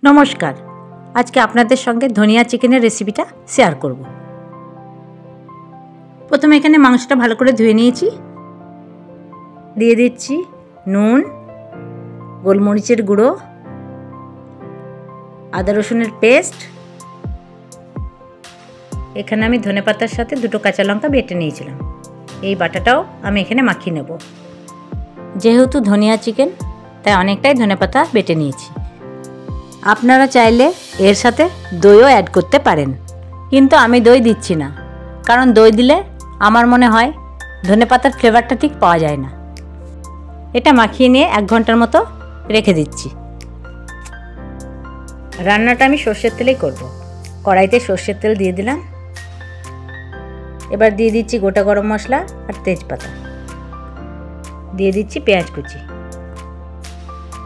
নমস্কার, আজকে আপনাদের সঙ্গে ধনিয়া চিকেনের রেসিপিটা শেয়ার করব। প্রথমে এখানে মাংসটা ভালো করে ধুয়ে নিয়েছি। দিয়ে দিচ্ছি নুন, গোলমরিচের গুঁড়ো, আদা রসুনের পেস্ট। এখানে আমি ধনেপাতার সাথে দুটো কাঁচা লঙ্কা বেটে নিয়েছিলাম। এই বাটাটাও আমি এখানে মাখিয়ে নেব। যেহেতু ধনিয়া চিকেন, তাই অনেকটাই ধনেপাতা বেটে নিয়েছি। আপনারা চাইলে এর সাথে দইও অ্যাড করতে পারেন, কিন্তু আমি দই দিচ্ছি না, কারণ দই দিলে আমার মনে হয় ধনেপাতার ফ্লেভারটা ঠিক পাওয়া যায় না। এটা মাখিয়ে নিয়ে 1 ঘন্টার মতো রেখে দিচ্ছি। রান্নাটা আমি সর্ষের তেলেই করব। কড়াইতে সর্ষের তেল দিয়ে দিলাম। এবার দিয়ে দিচ্ছি গোটা গরম মশলা আর তেজপাতা। দিয়ে দিচ্ছি পেঁয়াজ কুচি।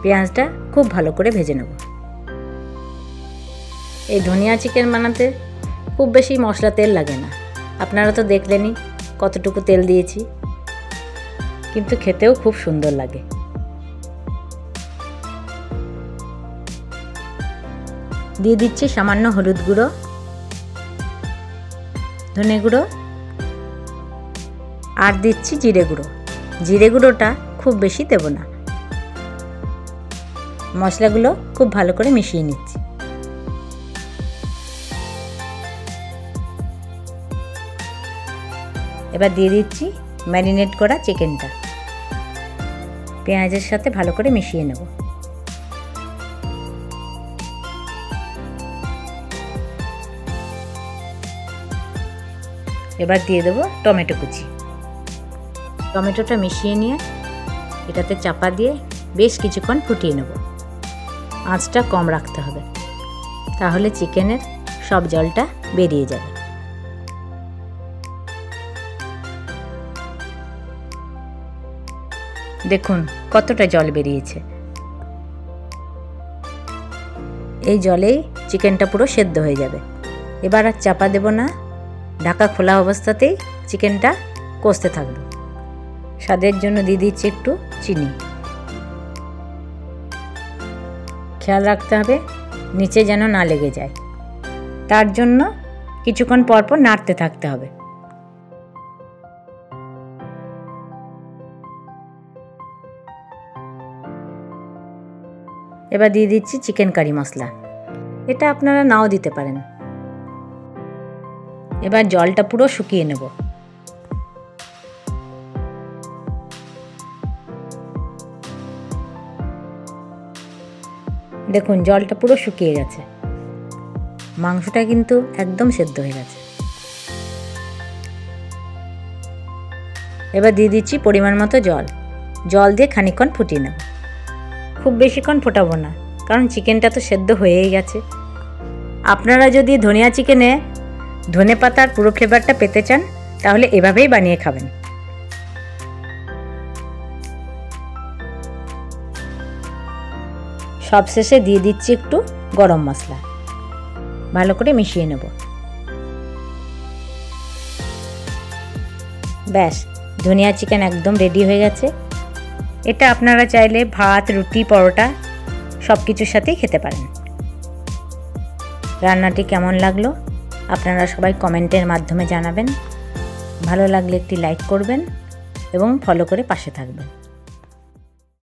পেঁয়াজটা খুব ভালো করে ভেজে নেব। এই ধনিয়া চিকেন বানাতে খুব বেশি মশলা তেল লাগে না। আপনারা তো দেখলেনই কতটুকু তেল দিয়েছি, কিন্তু খেতেও খুব সুন্দর লাগে। দিয়ে দিচ্ছি সামান্য হলুদ গুঁড়ো, ধনে গুঁড়ো আর দিচ্ছি জিরে গুঁড়ো। জিরে গুঁড়োটা খুব বেশি দেব না। মশলাগুলো খুব ভালো করে মিশিয়ে নিচ্ছি। এবার দিয়ে দিচ্ছি ম্যারিনেট করা চিকেনটা। পেঁয়াজের সাথে ভালো করে মিশিয়ে নেব। এবার দিয়ে দেবো টমেটো কুচি। টমেটোটা মিশিয়ে নিয়ে এটাতে চাপা দিয়ে বেশ কিছুক্ষণ ফুটিয়ে নেব। আঁচটা কম রাখতে হবে, তাহলে চিকেনের সব জলটা বেরিয়ে যাবে। দেখুন কতটা জল বেরিয়েছে। এই জলেই চিকেনটা পুরো সেদ্ধ হয়ে যাবে। এবার আর চাপা দেব না, ঢাকা খোলা অবস্থাতেই চিকেনটা কষতে থাকবে। স্বাদের জন্য দিয়ে দিচ্ছি একটু চিনি। খেয়াল রাখতে হবে নিচে যেন না লেগে যায়, তার জন্য কিছুক্ষণ পর পর নাড়তে থাকতে হবে। এবার দিয়ে দিচ্ছি চিকেন কারি মশলা। এটা আপনারা নাও দিতে পারেন। এবার জলটা পুরো শুকিয়ে নেব। দেখুন জলটা পুরো শুকিয়ে গেছে। মাংসটা কিন্তু একদম সেদ্ধ হয়ে গেছে। এবার দিয়ে দিচ্ছি পরিমাণ মতো জল। জল দিয়ে খানিকক্ষণ ফুটিয়ে নেব। খুব বেশিক্ষণ ফোটাবো না, কারণ চিকেনটা তো সেদ্ধ হয়েই গেছে। আপনারা যদি ধনিয়া চিকেনে ধনেপাতার পুরো ফ্লেভারটা পেতে চান, তাহলে এভাবেই বানিয়ে খাবেন। সবশেষে দিয়ে দিচ্ছি একটু গরম মশলা। ভালো করে মিশিয়ে নেব। ব্যাস, ধনিয়া চিকেন একদম রেডি হয়ে গেছে। এটা আপনারা চাইলে ভাত, রুটি, পরোটা সব কিছুর সাথেই খেতে পারেন। রান্নাটি কেমন লাগলো আপনারা সবাই কমেন্টের মাধ্যমে জানাবেন। ভালো লাগলে একটি লাইক করবেন এবং ফলো করে পাশে থাকবেন।